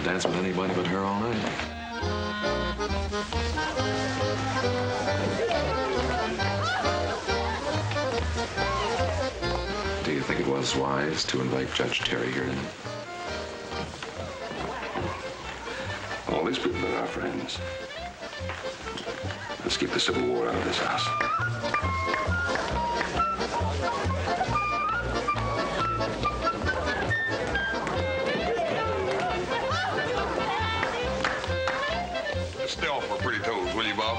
dance with anybody but her all night. Do you think it was wise to invite Judge Terry here tonight? All these people are our friends. Let's keep the Civil War out of this house. Stay off my pretty toes, will you, Bob?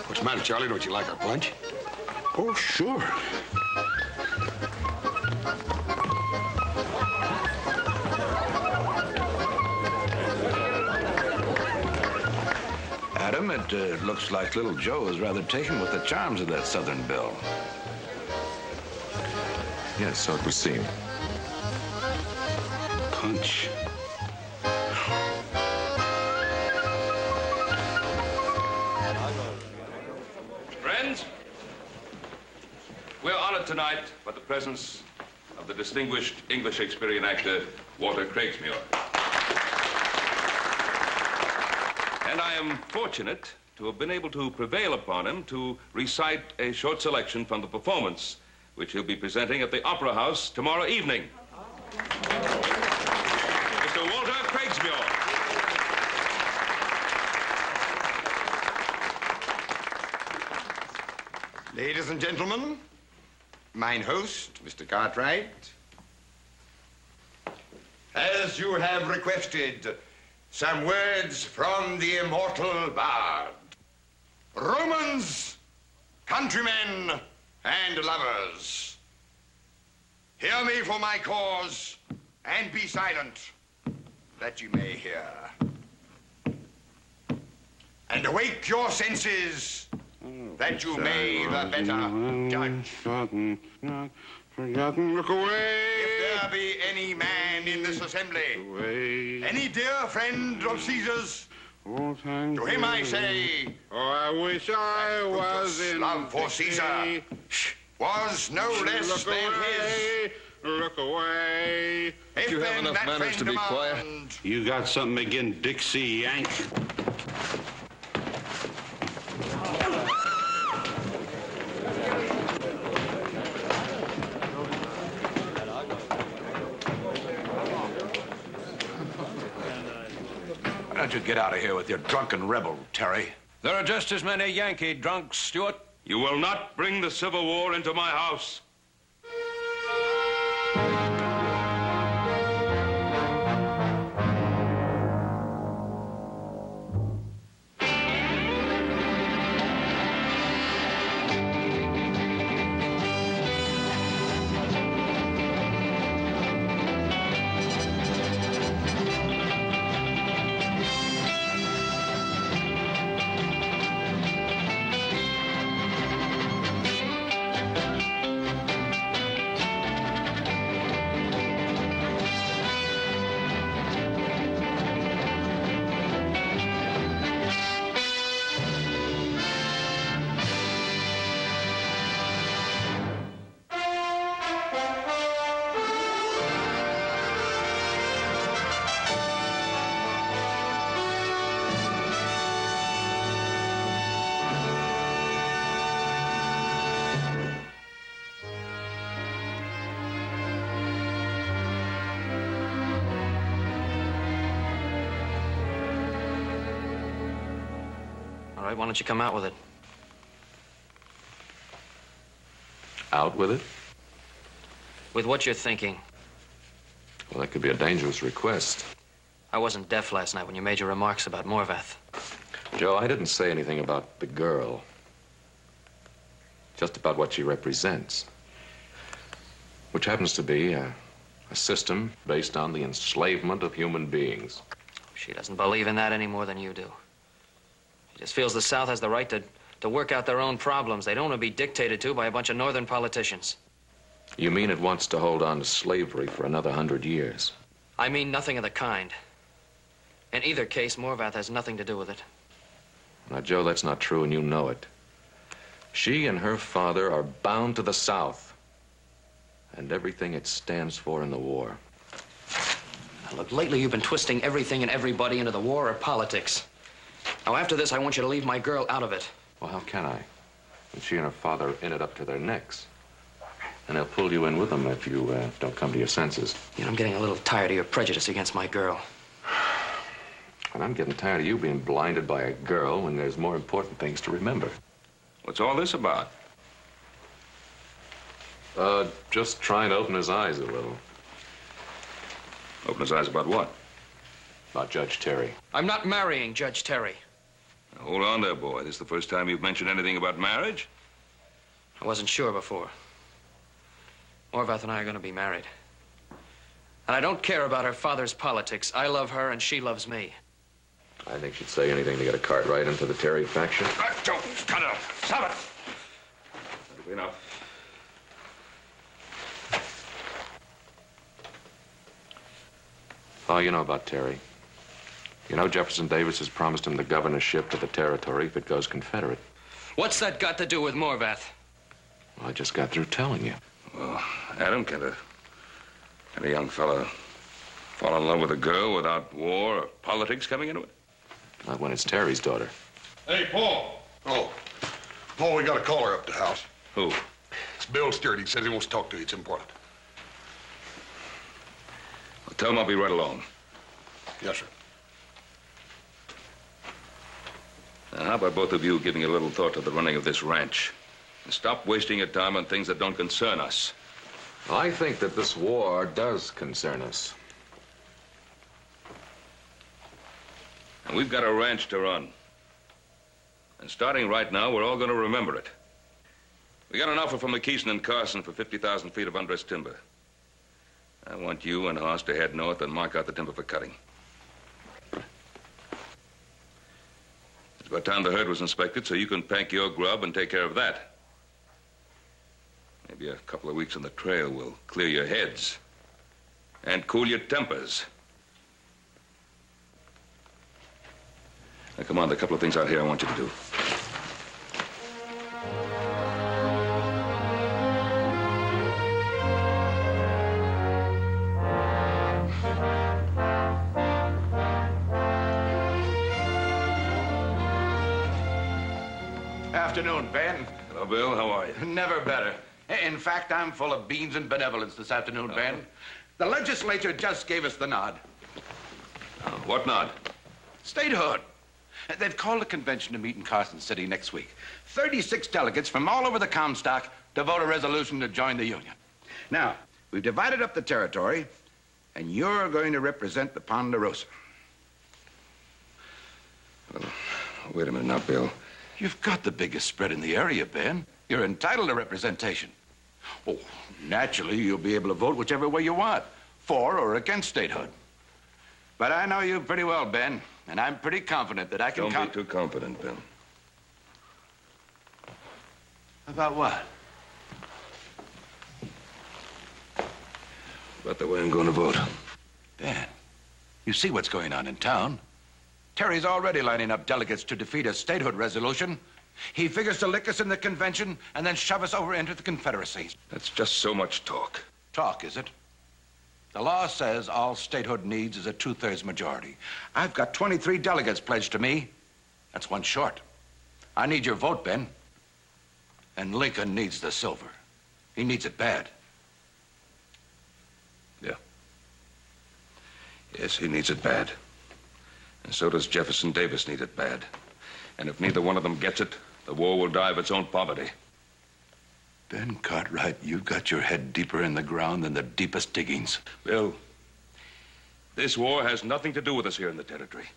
What's the matter, Charlie? Don't you like our punch? Oh, sure. Adam, it looks like little Joe is rather taken with the charms of that Southern belle. Yes, so it would seem. Punch. Friends, we're honored tonight by the presence of the distinguished English Shakespearean actor, Walter Craigsmuir. And I am fortunate to have been able to prevail upon him to recite a short selection from the performance which he'll be presenting at the Opera House tomorrow evening. Mr. Walter Craigsmuir. Ladies and gentlemen, mine host, Mr. Cartwright, as you have requested, some words from the immortal bard. Romans, countrymen, and lovers, hear me for my cause, and be silent, that you may hear. And awake your senses, that you may the better judge. Forgotten, look away. If there be any man in this assembly, any dear friend of Caesar's, to him I say, oh, I wish I was in love for Caesar was no less than his. Look away. If you have then enough that manners to friend be quiet? demand, You got something again, Dixie Yank? Why don't you get out of here with your drunken rebel, Terry? There are just as many Yankee drunks, Stuart. You will not bring the Civil War into my house. All right, why don't you come out with it? Out with it? With what you're thinking. Well, that could be a dangerous request. I wasn't deaf last night when you made your remarks about Morvath. Joe, I didn't say anything about the girl. Just about what she represents. Which happens to be a system based on the enslavement of human beings. She doesn't believe in that any more than you do. She just feels the South has the right to work out their own problems. They don't want to be dictated to by a bunch of Northern politicians. You mean it wants to hold on to slavery for another 100 years? I mean nothing of the kind. In either case, Morvath has nothing to do with it. Now, Joe, that's not true, and you know it. She and her father are bound to the South and everything it stands for in the war. Now, look, lately you've been twisting everything and everybody into the war or politics. Now, after this, I want you to leave my girl out of it. Well, how can I? When she and her father are in it up to their necks. And they'll pull you in with them if you don't come to your senses. You know, I'm getting a little tired of your prejudice against my girl. And I'm getting tired of you being blinded by a girl when there's more important things to remember. What's all this about? Just trying to open his eyes a little. Open his eyes about what? About Judge Terry. I'm not marrying Judge Terry. Now, hold on there, boy. This is the first time you've mentioned anything about marriage? I wasn't sure before. Morvath and I are going to be married. And I don't care about her father's politics. I love her and she loves me. I think she'd say anything to get a cart right into the Terry faction. Don't cut it. Stop it. That'll be enough. Oh, you know about Terry. You know Jefferson Davis has promised him the governorship to the territory if it goes Confederate. What's that got to do with Morvath? Well, I just got through telling you. Well, Adam, can a young fella fall in love with a girl without war or politics coming into it? Not when it's Terry's daughter. Hey, Paul. Oh. Paul, we got a caller up at the house. Who? It's Bill Stewart. He says he wants to talk to you. It's important. Well, tell him I'll be right along. Yes, sir. Now, how about both of you giving a little thought to the running of this ranch? And stop wasting your time on things that don't concern us. I think that this war does concern us. And we've got a ranch to run. And starting right now, we're all going to remember it. We got an offer from McKeeson and Carson for 50,000 feet of undressed timber. I want you and Hoss to head north and mark out the timber for cutting. It's about time the herd was inspected so you can pack your grub and take care of that. Maybe a couple of weeks on the trail will clear your heads and cool your tempers. Now, come on, there are a couple of things out here I want you to do. Afternoon, Ben. Hello, Bill. How are you? Never better. In fact, I'm full of beans and benevolence this afternoon, Ben. The legislature just gave us the nod. What nod? Statehood. They've called a convention to meet in Carson City next week. 36 delegates from all over the Comstock to vote a resolution to join the Union. Now, we've divided up the territory, and you're going to represent the Ponderosa. Well, wait a minute now, Bill. You've got the biggest spread in the area, Ben. You're entitled to representation. Oh, naturally, you'll be able to vote whichever way you want, for or against statehood. But I know you pretty well, Ben, and I'm pretty confident that I can Don't be too confident, Bill. About what? About the way I'm going to vote. Ben, you see what's going on in town. Terry's already lining up delegates to defeat a statehood resolution. He figures to lick us in the convention and then shove us over into the Confederacy. That's just so much talk. Talk, is it? The law says all statehood needs is a 2/3 majority. I've got 23 delegates pledged to me. That's one short. I need your vote, Ben. And Lincoln needs the silver. He needs it bad. Yeah. Yes, he needs it bad. And so does Jefferson Davis need it bad. And if neither one of them gets it, the war will die of its own poverty. Ben Cartwright, you've got your head deeper in the ground than the deepest diggings. Bill, this war has nothing to do with us here in the territory.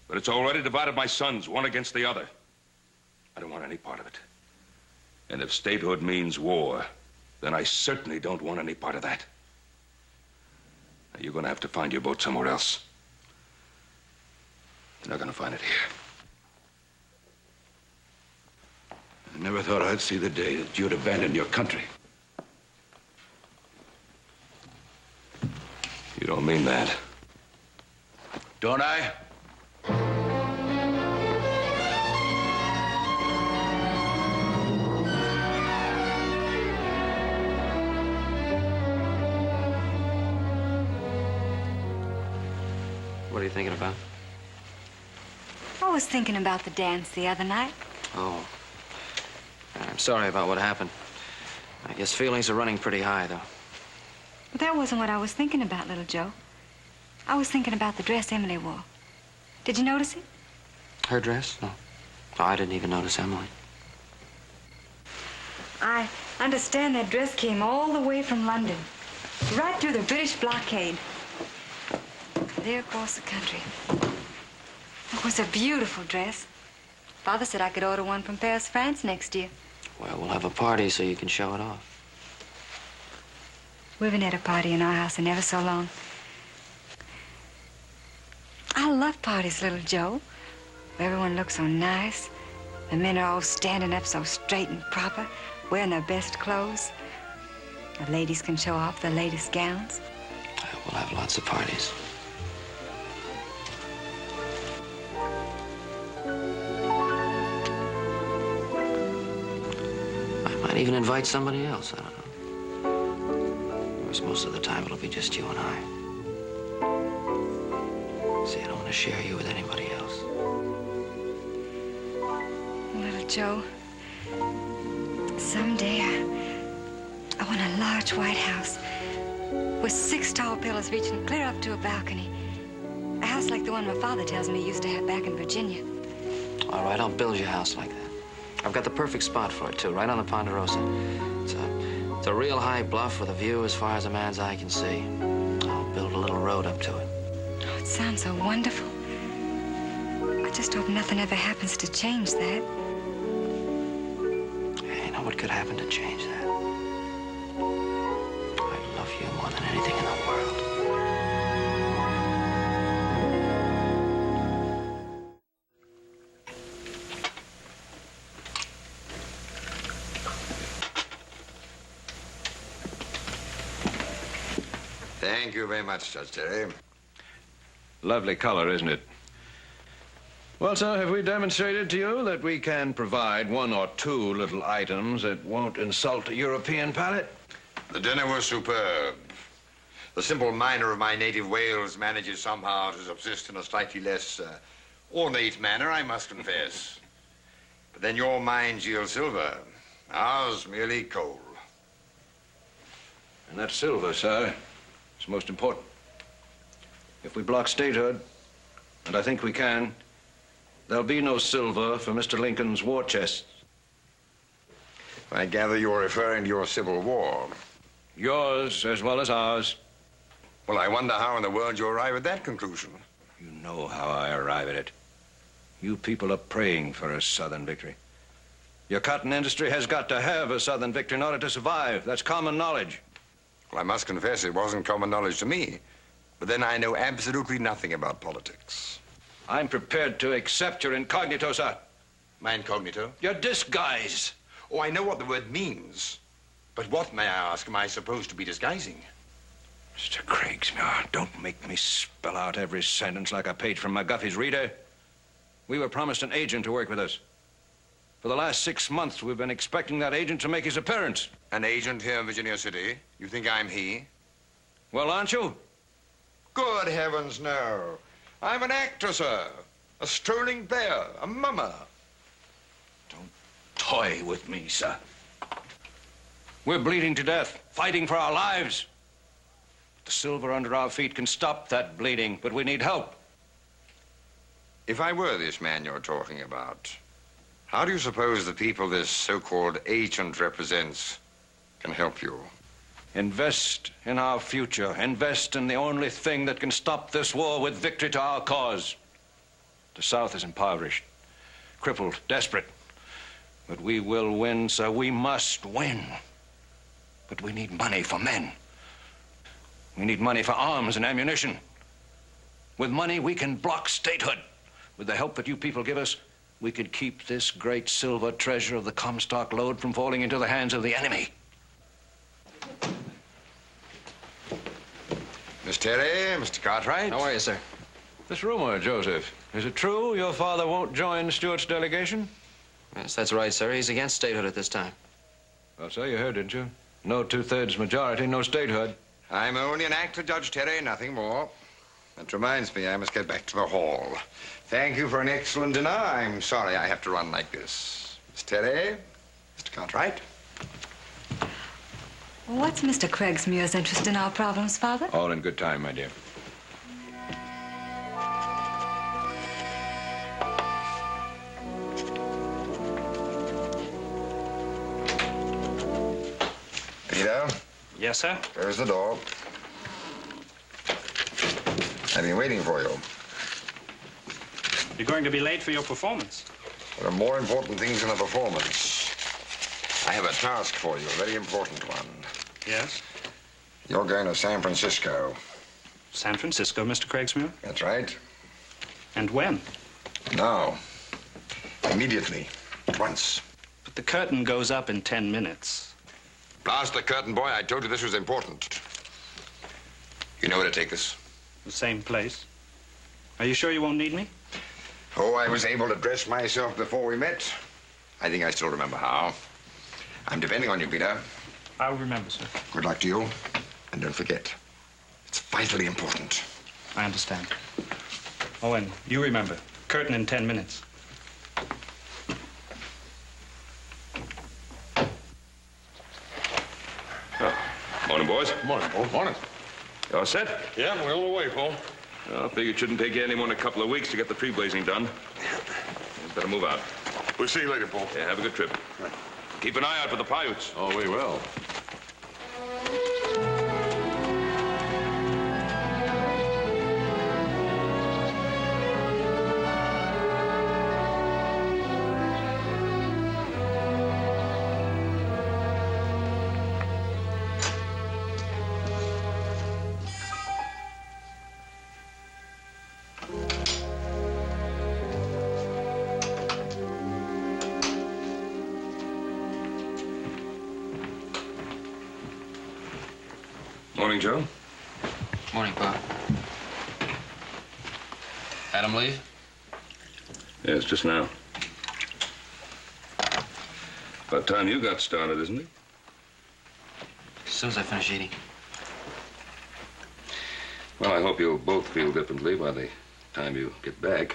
But it's already divided my sons, one against the other. I don't want any part of it. And if statehood means war, then I certainly don't want any part of that. Now, you're going to have to find your vote somewhere else. You're not going to find it here. I never thought I'd see the day that you'd abandon your country. mean that. Don't I? What are you thinking about? I was thinking about the dance the other night. Oh. I'm sorry about what happened. I guess feelings are running pretty high, though. But that wasn't what I was thinking about, little Joe. I was thinking about the dress Emily wore. Did you notice it? Her dress? No. Oh, I didn't even notice Emily. I understand that dress came all the way from London, right through the British blockade, there across the country. It was a beautiful dress. Father said I could order one from Paris, France next year. Well, we'll have a party so you can show it off. We haven't had a party in our house in ever so long. I love parties, little Joe. Everyone looks so nice. The men are all standing up so straight and proper, wearing their best clothes. The ladies can show off their latest gowns. We'll have lots of parties. I might even invite somebody else, I don't know. Of course, most of the time it'll be just you and I. See, I don't want to share you with anybody else. Little Joe, someday I want a large white house with 6 tall pillars reaching clear up to a balcony. A house like the one my father tells me he used to have back in Virginia. All right, I'll build you a house like that. I've got the perfect spot for it, too, right on the Ponderosa. It's a real high bluff with a view as far as a man's eye can see. I'll build a little road up to it. Oh, it sounds so wonderful. I just hope nothing ever happens to change that. Hey, you know what could happen to change that? I love you more than anything in the world. Thank you very much, Judge Terry. Lovely color, isn't it? Well, sir, have we demonstrated to you that we can provide 1 or 2 little items that won't insult a European palate? The dinner was superb. The simple miner of my native Wales manages somehow to subsist in a slightly less ornate manner, I must confess. But then your mines yield silver, ours merely coal. And that silver, sir, is most important. If we block statehood, and I think we can, there'll be no silver for Mr. Lincoln's war chest. I gather you're referring to your Civil War. Yours as well as ours. Well, I wonder how in the world you arrive at that conclusion. You know how I arrive at it. You people are praying for a Southern victory. Your cotton industry has got to have a Southern victory in order to survive. That's common knowledge. Well, I must confess it wasn't common knowledge to me. But then I know absolutely nothing about politics. I'm prepared to accept your incognito, sir. My incognito? Your disguise. Oh, I know what the word means. But what, may I ask, am I supposed to be disguising? Mr. Craigsmuir, don't make me spell out every sentence like a page from McGuffey's Reader. We were promised an agent to work with us. For the last 6 months, we've been expecting that agent to make his appearance. An agent here in Virginia City? You think I'm he? Well, aren't you? Good heavens, no. I'm an actor, sir. A strolling bear, a mummer. Don't toy with me, sir. We're bleeding to death, fighting for our lives. The silver under our feet can stop that bleeding, but we need help. If I were this man you're talking about, how do you suppose the people this so-called agent represents can help you? Invest in our future. Invest in the only thing that can stop this war with victory to our cause. The South is impoverished, crippled, desperate. But we will win, sir. We must win. But we need money for men. We need money for arms and ammunition. With money, we can block statehood. With the help that you people give us, we could keep this great silver treasure of the Comstock lode from falling into the hands of the enemy. Miss Terry, Mr. Cartwright. How are you, sir? This rumor, Joseph, is it true your father won't join Stuart's delegation? Yes, that's right, sir. He's against statehood at this time. Well, so you heard, didn't you? No two-thirds majority, no statehood. I'm only an actor, Judge Terry, nothing more. That reminds me, I must get back to the hall. Thank you for an excellent dinner. I'm sorry I have to run like this. Miss Terry, Mr. Cartwright. What's Mr. Craigsmure's interest in our problems, Father? All in good time, my dear. Peter, Yes, sir? there's the door. I've been waiting for you. You're going to be late for your performance. There are more important things than a performance. I have a task for you, a very important one. Yes? You're going to San Francisco. San Francisco, Mr. Craigsmure? That's right. And when? Now. Immediately. At once. But the curtain goes up in 10 minutes. Blast the curtain, boy. I told you this was important. You know where to take us? The same place. Are you sure you won't need me? Oh, I was able to dress myself before we met. I think I still remember how. I'm depending on you, Peter. I'll remember, sir. Good luck to you. And don't forget, it's vitally important. I understand. Oh, and you remember, curtain in 10 minutes. Morning, boys. Morning, Paul. Morning. You all set? Yeah, we're on the way, Paul. Well, I figure it shouldn't take you any more than a couple of weeks to get the tree blazing done. You better move out. We'll see you later, Paul. Yeah, have a good trip. Keep an eye out for the Paiutes. Oh, we will. Morning, Joe. Morning, Pa. Had him leave? Yes, just now. About time you got started, isn't it? As soon as I finish eating. Well, I hope you'll both feel differently by the time you get back.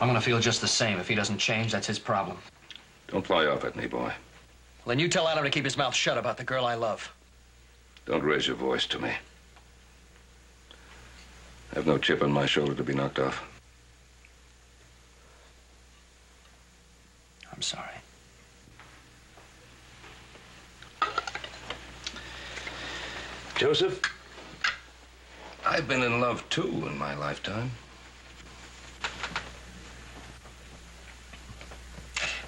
I'm gonna feel just the same. If he doesn't change, that's his problem. Don't fly off at me, boy. Well, then you tell Adam to keep his mouth shut about the girl I love. Don't raise your voice to me. I have no chip on my shoulder to be knocked off. I'm sorry. Joseph, I've been in love, too, in my lifetime.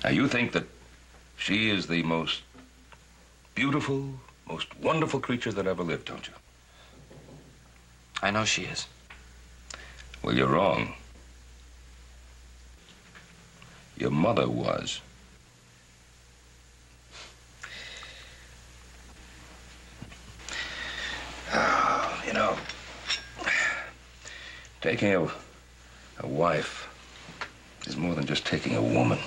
Now, you think that she is the most beautiful, most wonderful creature that ever lived, don't you? I know she is. Well, you're wrong. Your mother was. You know, taking a wife is more than just taking a woman.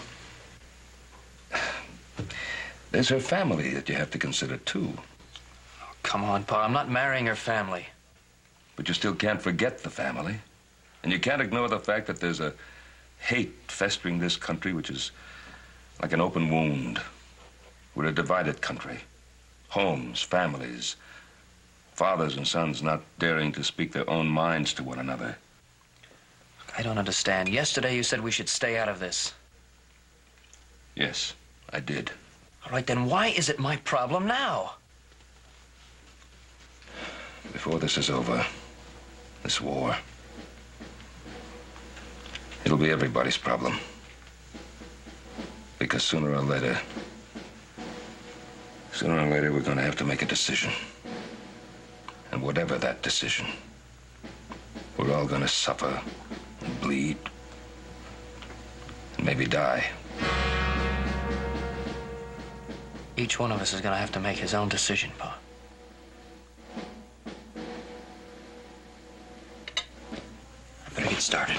There's her family that you have to consider, too. Oh, come on, Pa. I'm not marrying her family. But you still can't forget the family. And you can't ignore the fact that there's a hate festering this country which is like an open wound. We're a divided country. Homes, families, fathers and sons not daring to speak their own minds to one another. I don't understand. Yesterday you said we should stay out of this. Yes, I did. All right, then why is it my problem now? Before this is over, this war, it'll be everybody's problem. Because sooner or later, we're going to have to make a decision. And whatever that decision, we're all going to suffer and bleed and maybe die. Each one of us is going to have to make his own decision, Pa. get started.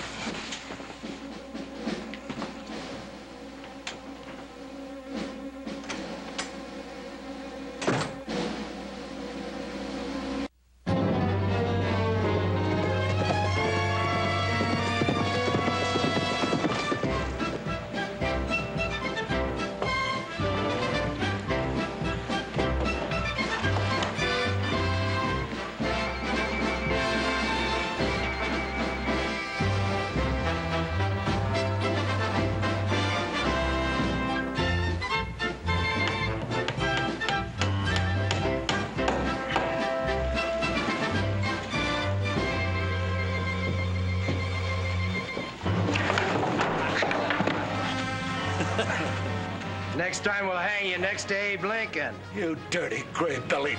Next time we'll hang you next to Abe Lincoln. You dirty gray belly.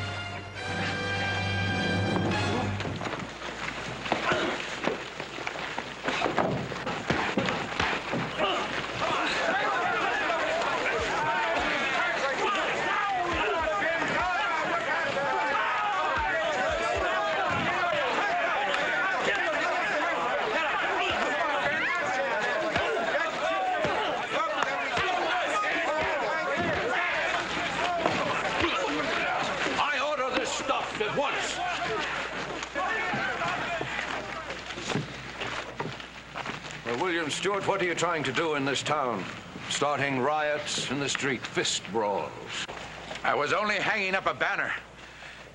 Stewart, what are you trying to do in this town? Starting riots in the street, fist brawls. I was only hanging up a banner.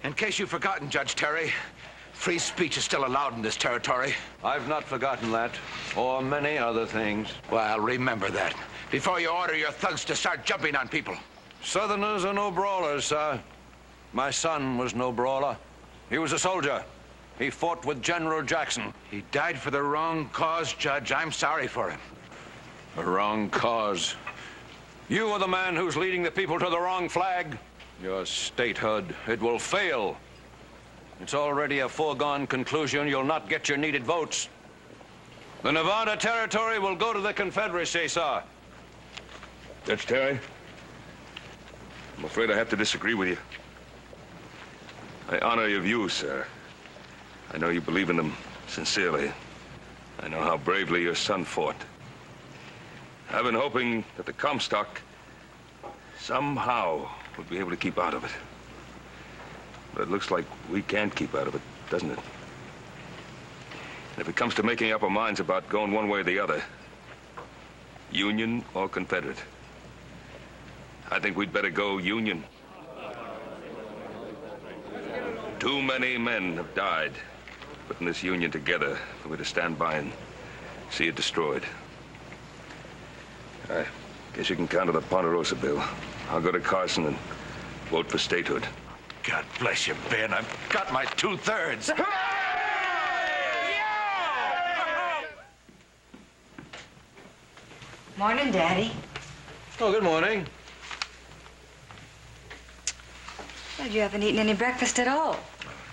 In case you've forgotten, Judge Terry, free speech is still allowed in this territory. I've not forgotten that, or many other things. Well, remember that before you order your thugs to start jumping on people. Southerners are no brawlers, sir. My son was no brawler. He was a soldier. He fought with General Jackson. He died for the wrong cause, Judge. I'm sorry for him. The wrong cause. You are the man who's leading the people to the wrong flag. Your statehood, it will fail. It's already a foregone conclusion you'll not get your needed votes. The Nevada Territory will go to the Confederacy, sir. Judge Terry, I'm afraid I have to disagree with you. I honor your views, sir. I know you believe in them sincerely. I know how bravely your son fought. I've been hoping that the Comstock somehow would be able to keep out of it. But it looks like we can't keep out of it, doesn't it? And if it comes to making up our minds about going one way or the other, Union or Confederate, I think we'd better go Union. Too many men have died putting this Union together for me to stand by and see it destroyed. I guess you can count on the Ponderosa bill. I'll go to Carson and vote for statehood. God bless you, Ben. I've got my 2/3. Morning, Daddy. Oh, good morning. Well, you haven't eaten any breakfast at all.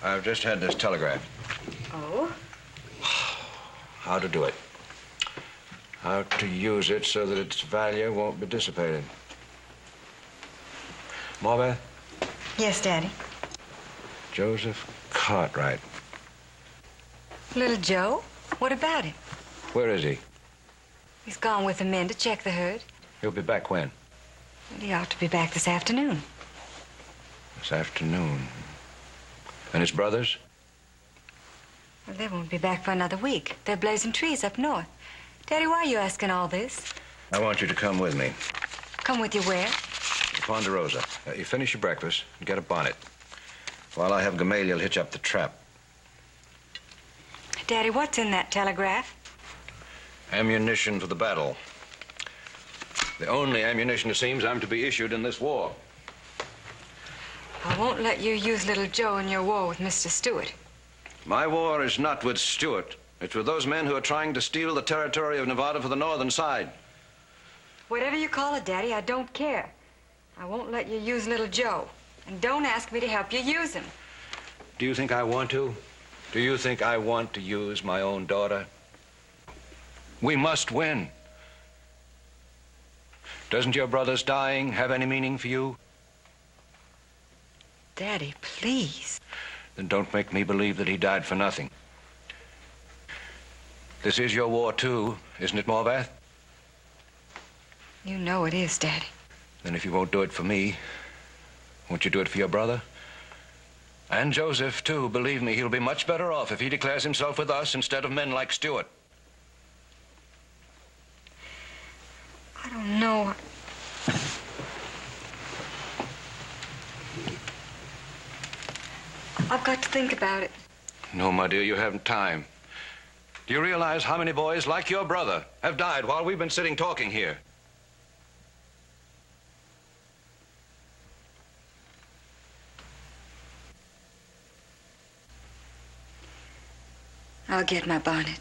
I've just had this telegraph. Oh? How to do it. How to use it so that its value won't be dissipated. Marbeth? Yes, Daddy. Joseph Cartwright. Little Joe? What about him? Where is he? He's gone with the men to check the herd. He'll be back when? Well, he ought to be back this afternoon. This afternoon. And his brothers? Well, they won't be back for another week. They're blazing trees up north. Daddy, why are you asking all this? I want you to come with me. Come with you where? To Ponderosa. You finish your breakfast and get a bonnet. While I have Gamaliel hitch up the trap. Daddy, what's in that telegraph? Ammunition for the battle. The only ammunition, it seems, I'm to be issued in this war. I won't let you use little Joe in your war with Mr. Stewart. My war is not with Stewart. It's with those men who are trying to steal the territory of Nevada for the northern side. Whatever you call it, Daddy, I don't care. I won't let you use little Joe. And don't ask me to help you use him. Do you think I want to? Do you think I want to use my own daughter? We must win. Doesn't your brother's dying have any meaning for you? Daddy, please. Then don't make me believe that he died for nothing. This is your war, too, isn't it, Morvath? You know it is, Daddy. Then if you won't do it for me, won't you do it for your brother? And Joseph, too. Believe me, he'll be much better off if he declares himself with us instead of men like Stuart. I don't know. I've got to think about it. No, my dear, you haven't time. Do you realize how many boys like your brother have died while we've been sitting talking here? I'll get my bonnet.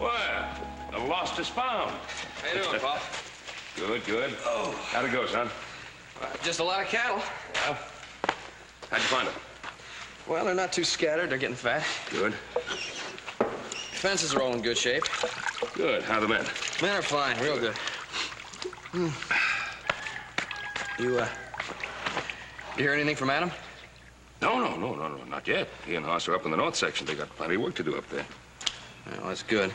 Well, the lost is found. How you doing, Pop? Good, good. Oh. How'd it go, son? Just a lot of cattle. Well, how'd you find them? Well, they're not too scattered. They're getting fat. Good. Fences are all in good shape. Good. How are the men? Men are fine, real good. You hear anything from Adam? No, not yet. He and Hoss are up in the north section. They got plenty of work to do up there. Well, that's good.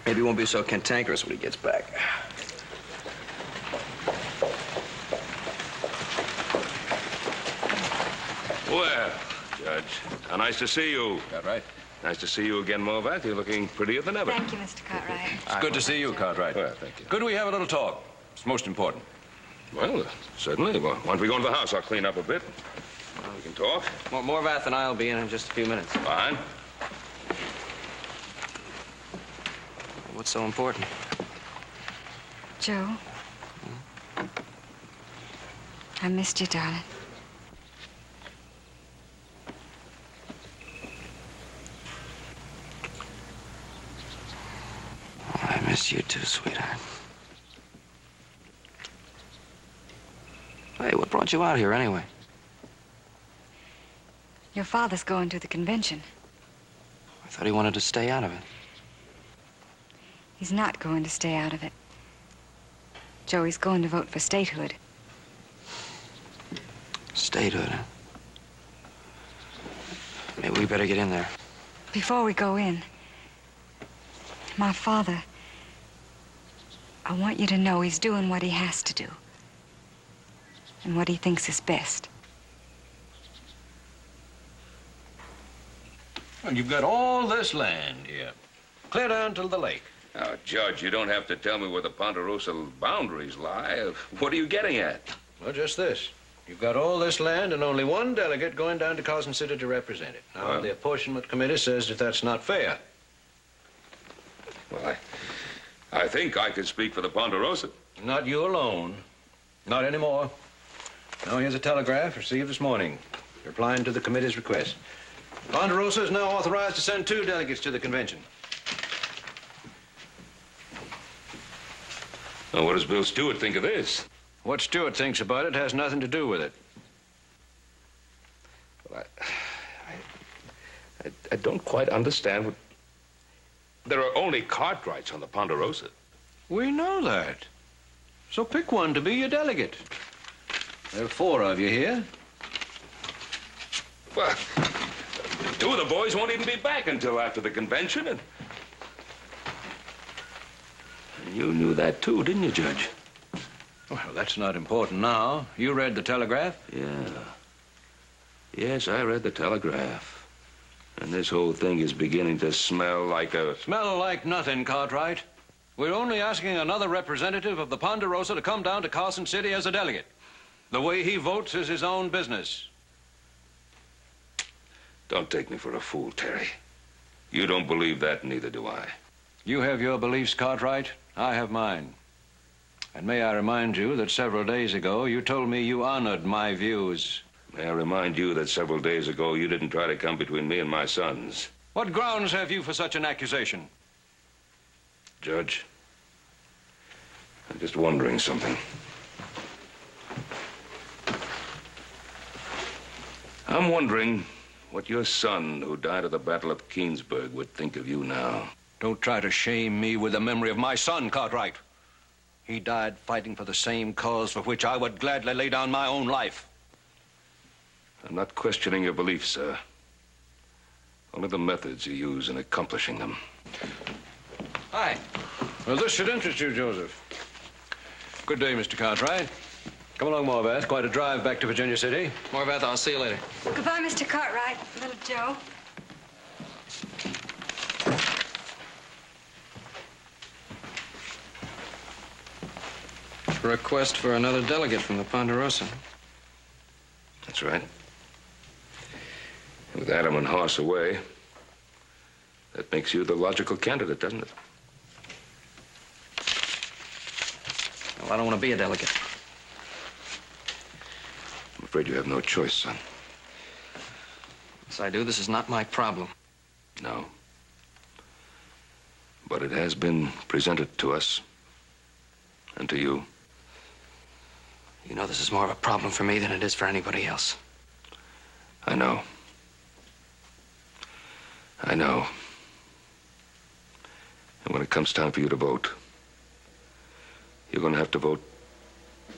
Maybe he won't be so cantankerous when he gets back. Well, Judge, how nice to see you. That right? Nice to see you again, Morvath. You're looking prettier than ever. Thank you, Mr. Cartwright. It's good to see you, Cartwright. Well, thank you. Could we have a little talk? It's most important. Well, certainly. Well, why don't we go into the house? I'll clean up a bit. We can talk. Morvath and I will be in just a few minutes. Fine. What's so important? Joe. I missed you, darling. I miss you too, sweetheart. Hey, what brought you out here anyway? Your father's going to the convention. I thought he wanted to stay out of it. He's not going to stay out of it. Joe, he's going to vote for statehood. Statehood, huh? Maybe we better get in there. Before we go in, my father, I want you to know he's doing what he has to do and what he thinks is best. Well, you've got all this land here, clear down to the lake. Now, Judge, you don't have to tell me where the Ponderosa boundaries lie. What are you getting at? Well, just this. You've got all this land and only one delegate going down to Carson City to represent it. Now, the apportionment committee says that that's not fair. Well, I think I could speak for the Ponderosa. Not you alone. Not anymore. Now, here's a telegraph received this morning, replying to the committee's request. Ponderosa is now authorized to send 2 delegates to the convention. Now, what does Bill Stewart think of this? What Stewart thinks about it has nothing to do with it. Well, I don't quite understand what... There are only Cartwrights on the Ponderosa. We know that. So pick one to be your delegate. There are 4 of you here. Well, 2 of the boys won't even be back until after the convention, and you knew that too, didn't you, Judge? Well, that's not important now. You read the telegraph? Yeah. Yes, I read the telegraph. And this whole thing is beginning to smell like a... Smell like nothing, Cartwright. We're only asking another representative of the Ponderosa to come down to Carson City as a delegate. The way he votes is his own business. Don't take me for a fool, Terry. You don't believe that, neither do I. You have your beliefs, Cartwright. I have mine. And may I remind you that several days ago you told me you honored my views. May I remind you that several days ago you didn't try to come between me and my sons. What grounds have you for such an accusation? Judge, I'm just wondering something. I'm wondering what your son, who died at the Battle of Keansburg, would think of you now. Don't try to shame me with the memory of my son, Cartwright. He died fighting for the same cause for which I would gladly lay down my own life. I'm not questioning your beliefs, sir. Only the methods you use in accomplishing them. Hi. Well, this should interest you, Joseph. Good day, Mr. Cartwright. Come along, Morvath. Quite a drive back to Virginia City. Morvath, I'll see you later. Goodbye, Mr. Cartwright, little Joe. Request for another delegate from the Ponderosa. That's right. With Adam and Hoss away, that makes you the logical candidate, doesn't it? Well, I don't want to be a delegate. I'm afraid you have no choice, son. Yes, I do. This is not my problem. No. But it has been presented to us. And to you. You know, this is more of a problem for me than it is for anybody else. I know. I know. And when it comes time for you to vote, you're going to have to vote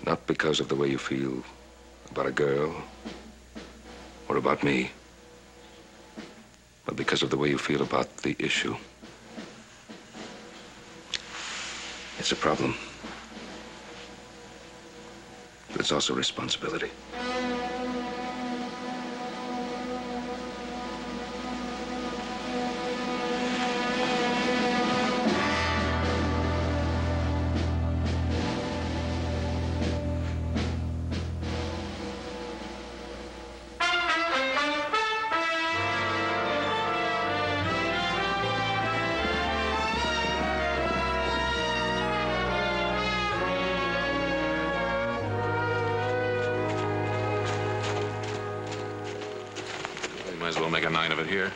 not because of the way you feel about a girl or about me, but because of the way you feel about the issue. It's a problem. But it's also a responsibility. Might as well make a night of it here.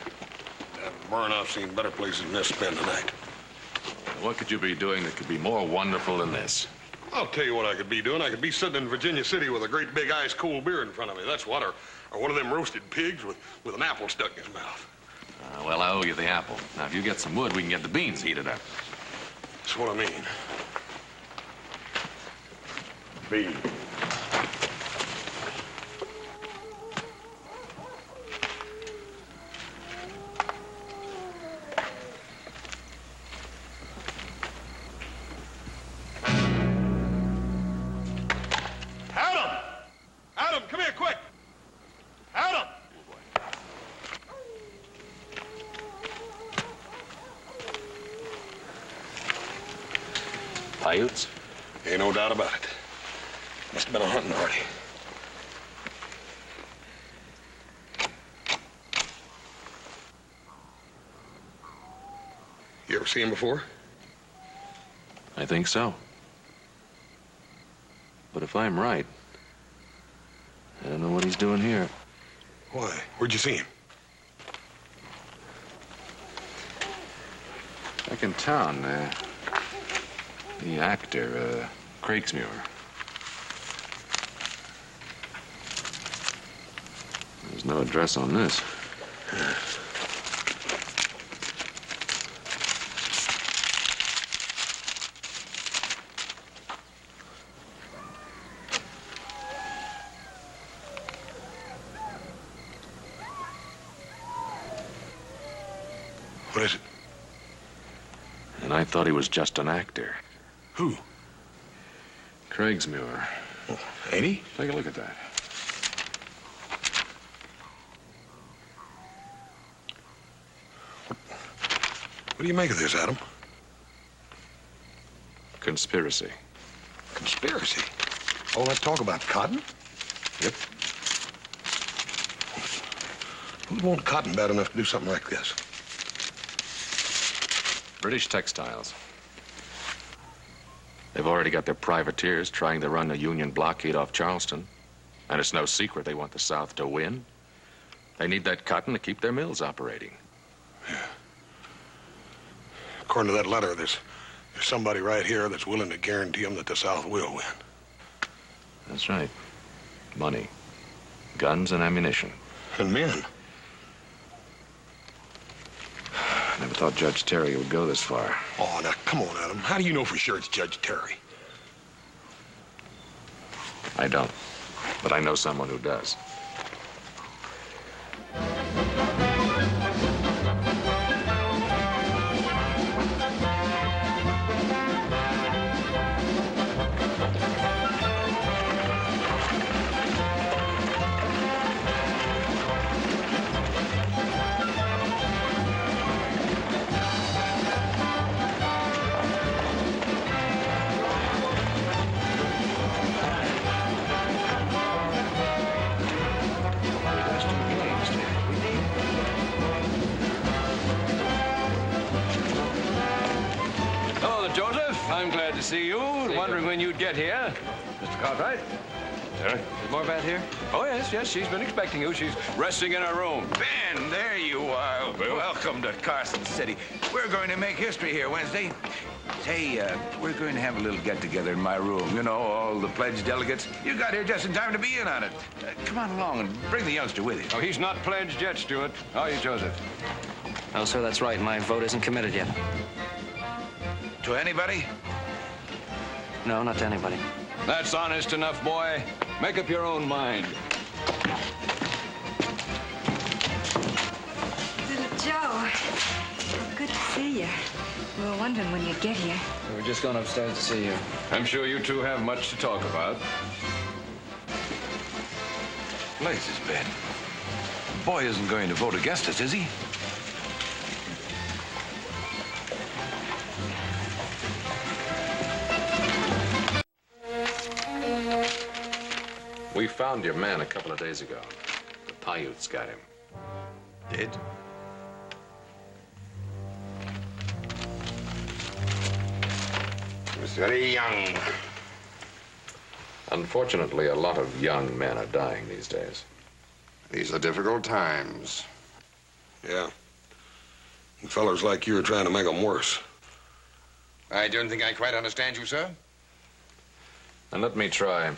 I've seen better places than this to spend the night. What could you be doing that could be more wonderful than this? I'll tell you what I could be doing. I could be sitting in Virginia City with a great big ice cold beer in front of me. That's what, or one of them roasted pigs with an apple stuck in his mouth. Well, I owe you the apple. Now, if you get some wood, we can get the beans heated up. That's what I mean. Beans. Coyotes? Ain't no doubt about it. Must have been a hunting party. You ever seen him before? I think so. But if I'm right, I don't know what he's doing here. Why? Where'd you see him? Back in town, the actor, Craigsmuir. There's no address on this. What is it? And I thought he was just an actor. Who? Craigsmuir. Oh, ain't he? Take a look at that. What do you make of this, Adam? Conspiracy. Conspiracy? All that talk about cotton? Yep. Who'd want cotton bad enough to do something like this? British textiles. They've already got their privateers trying to run a Union blockade off Charleston. And it's no secret they want the South to win. They need that cotton to keep their mills operating. Yeah. According to that letter, there's somebody right here that's willing to guarantee them that the South will win. That's right. Money. Guns and ammunition. And men. I never thought Judge Terry would go this far. Oh, now, come on, Adam. How do you know for sure it's Judge Terry? I don't. But I know someone who does. I'm glad to see you. Wondering when you'd get here. Mr. Cartwright? Terry? Is Morvath here? Oh, yes, she's been expecting you. She's resting in her room. Ben, there you are. Welcome to Carson City. We're going to make history here Wednesday. Say, we're going to have a little get-together in my room. You know, all the pledged delegates. You got here just in time to be in on it. Come on along and bring the youngster with you. Oh, he's not pledged yet, Stuart. Are you, Joseph? No, sir, that's right. My vote isn't committed yet. To anybody? No, not to anybody. That's honest enough, boy. Make up your own mind. Little Joe, good to see you. We were wondering when you'd get here. We were just going upstairs to see you. I'm sure you two have much to talk about. Blazes, Ben. The boy isn't going to vote against us, is he? We found your man a couple of days ago. The Paiutes got him. Did? He was very young. Unfortunately, a lot of young men are dying these days. These are difficult times. Yeah. And fellers like you are trying to make them worse. I don't think I quite understand you, sir. And let me try.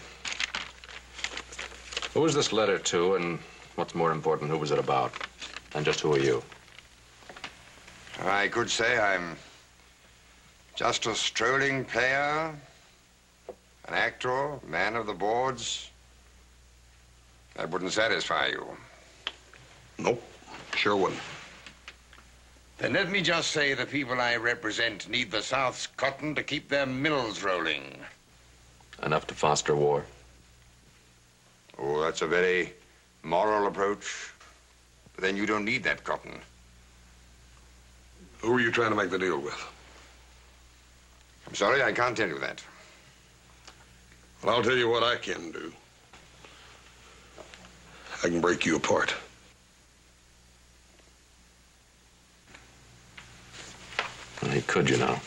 Who was this letter to, and what's more important, who was it about? And just who are you? I could say I'm just a strolling player, an actor, man of the boards. That wouldn't satisfy you. Nope, sure wouldn't. Then let me just say the people I represent need the South's cotton to keep their mills rolling. Enough to foster war? Oh, that's a very moral approach. But then you don't need that cotton. Who are you trying to make the deal with? I'm sorry, I can't tell you that. Well, I'll tell you what I can do. I can break you apart. Well, he could, you know.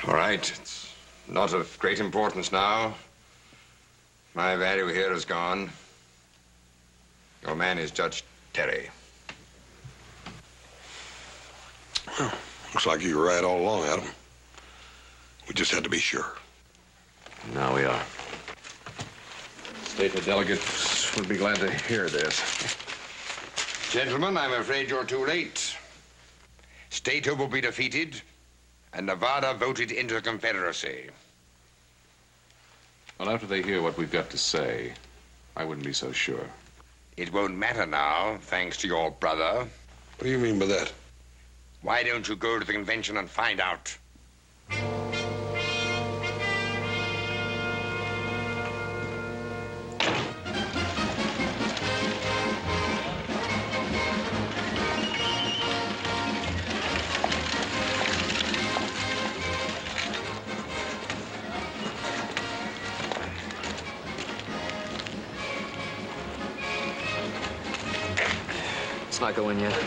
All right, it's not of great importance now. My value here is gone. Your man is Judge Terry. Well, looks like you were right all along, Adam. We just had to be sure. Now we are. Statehood delegates would be glad to hear this. Gentlemen, I'm afraid you're too late. Statehood will be defeated, and Nevada voted into the Confederacy. Well, after they hear what we've got to say, I wouldn't be so sure. It won't matter now, thanks to your brother. What do you mean by that? Why don't you go to the convention and find out? Not go in yet.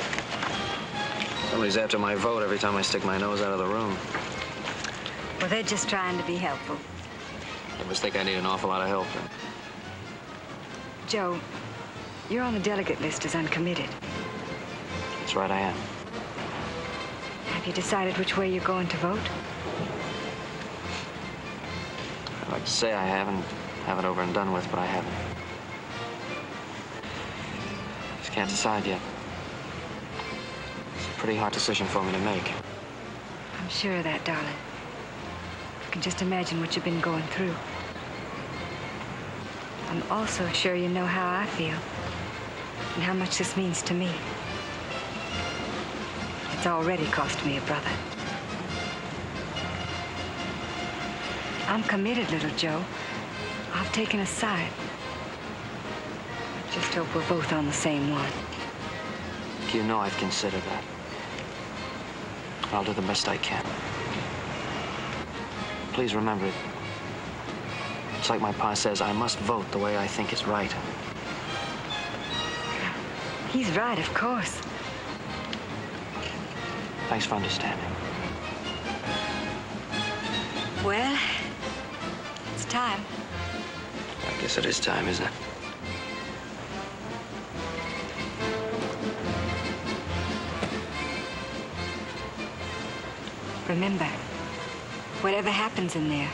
Somebody's after my vote every time I stick my nose out of the room. Well, they're just trying to be helpful. They must think I need an awful lot of help. Joe, you're on the delegate list as uncommitted. That's right, I am. Have you decided which way you're going to vote? I'd like to say I haven't, have it over and done with, but I haven't. Can't decide yet. It's a pretty hard decision for me to make. I'm sure of that, darling. I can just imagine what you've been going through. I'm also sure you know how I feel and how much this means to me. It's already cost me a brother. I'm committed, little Joe. I've taken a side. I just hope we're both on the same one. You know I've considered that. I'll do the best I can. Please remember, it's like my pa says, I must vote the way I think is right. He's right, of course. Thanks for understanding. Well, it's time. I guess it is time, isn't it? Remember, whatever happens in there,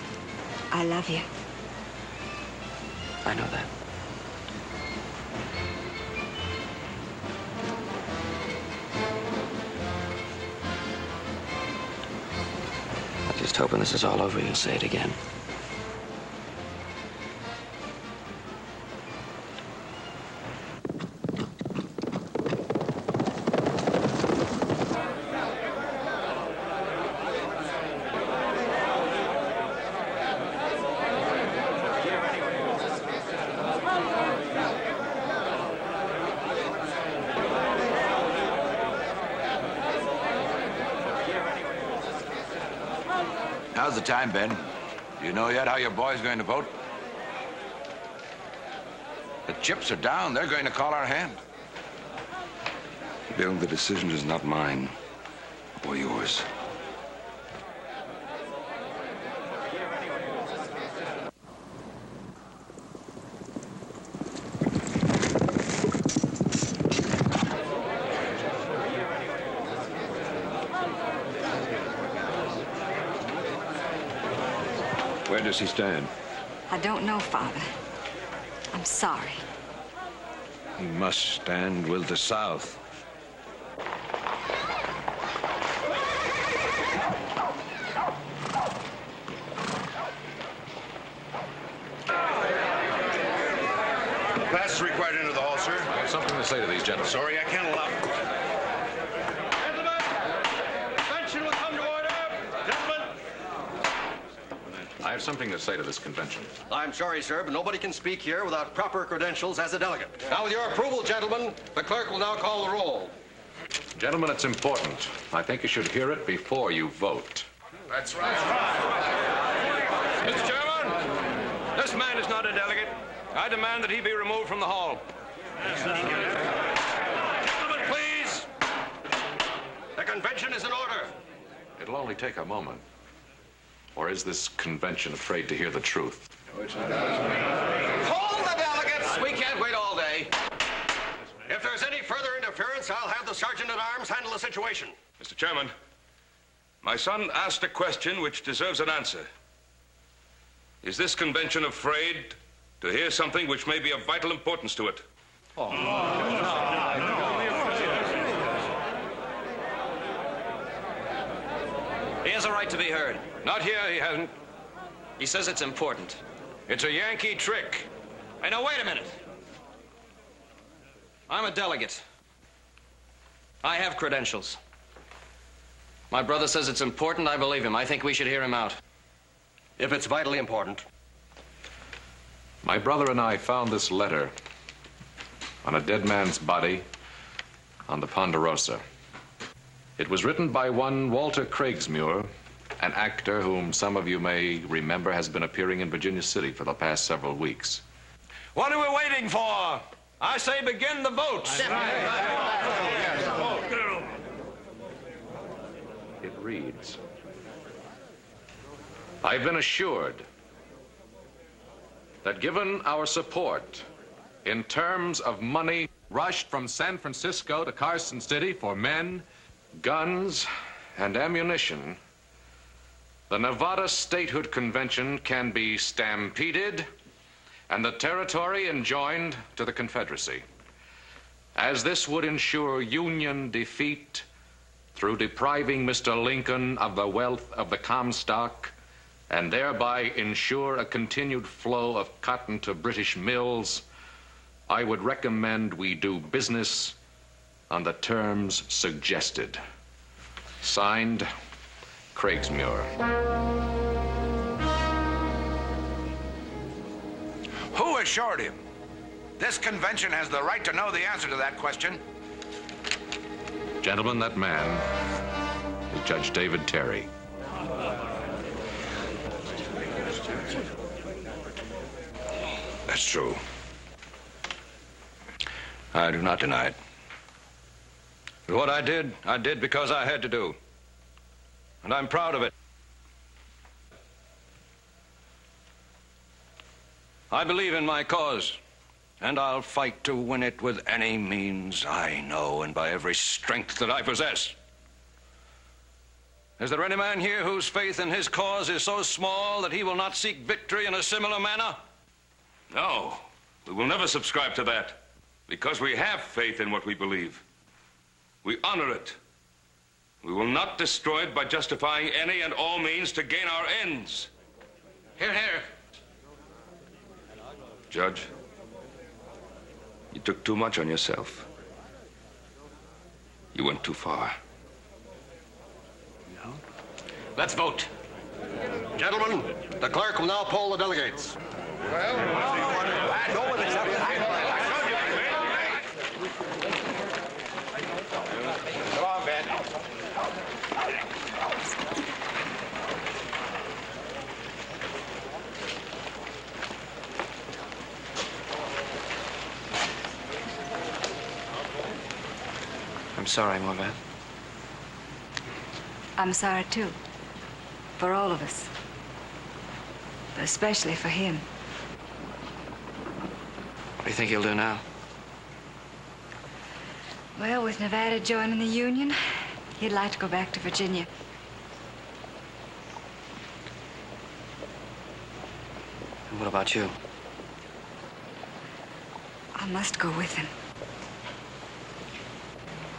I love you. I know that. I'm just hoping this is all over, you'll say it again. How's the time, Ben? Do you know yet how your boy's going to vote? The chips are down. They're going to call our hand. Bill, the decision is not mine or yours. Where does he stand? I don't know, Father. I'm sorry. He must stand with the South. Pass is required into the hall, sir. I have something to say to these gentlemen. Sorry, I can't allow. Convention will come to order. Gentlemen. I have something to say to this convention. I'm sorry, sir, but nobody can speak here without proper credentials as a delegate. Now, with your approval, gentlemen, the clerk will now call the roll. Gentlemen, it's important. I think you should hear it before you vote. That's right. Mr. Chairman, this man is not a delegate. I demand that he be removed from the hall. Gentlemen, please. The convention is in order. It'll only take a moment. Or is this convention afraid to hear the truth? Hold the delegates. We can't wait all day. If there's any further interference, I'll have the sergeant-at-arms handle the situation. Mr. Chairman, my son asked a question which deserves an answer. Is this convention afraid to hear something which may be of vital importance to it? He has a right to be heard. Not here, he hasn't. He says it's important. It's a Yankee trick. Hey, now, wait a minute. I'm a delegate. I have credentials. My brother says it's important. I believe him. I think we should hear him out. If it's vitally important. My brother and I found this letter on a dead man's body on the Ponderosa. It was written by one Walter Craigsmuir, an actor whom some of you may remember has been appearing in Virginia City for the past several weeks. What are we waiting for? I say begin the votes. It reads, I've been assured that given our support in terms of money rushed from San Francisco to Carson City for men, guns, and ammunition, the Nevada Statehood Convention can be stampeded and the territory enjoined to the Confederacy. as this would ensure Union defeat through depriving Mr. Lincoln of the wealth of the Comstock and thereby ensure a continued flow of cotton to British mills, I would recommend we do business on the terms suggested. Signed, Craigsmuir. Who assured him? This convention has the right to know the answer to that question. Gentlemen, that man is Judge David Terry. That's true. I do not deny it. But what I did because I had to do. And I'm proud of it. I believe in my cause, and I'll fight to win it with any means I know and by every strength that I possess. Is there any man here whose faith in his cause is so small that he will not seek victory in a similar manner? No, we will never subscribe to that, because we have faith in what we believe. We honor it. We will not destroy it by justifying any and all means to gain our ends. Here, here. Judge, you took too much on yourself. You went too far. Let's vote. Gentlemen, the clerk will now poll the delegates. Come on, Ben. I'm sorry, Morvat. I'm sorry, too. For all of us. But especially for him. What do you think he'll do now? Well, with Nevada joining the Union, he'd like to go back to Virginia. And what about you? I must go with him.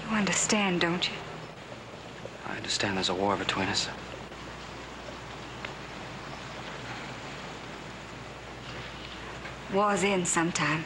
You understand, don't you? I understand there's a war between us. War's end sometime.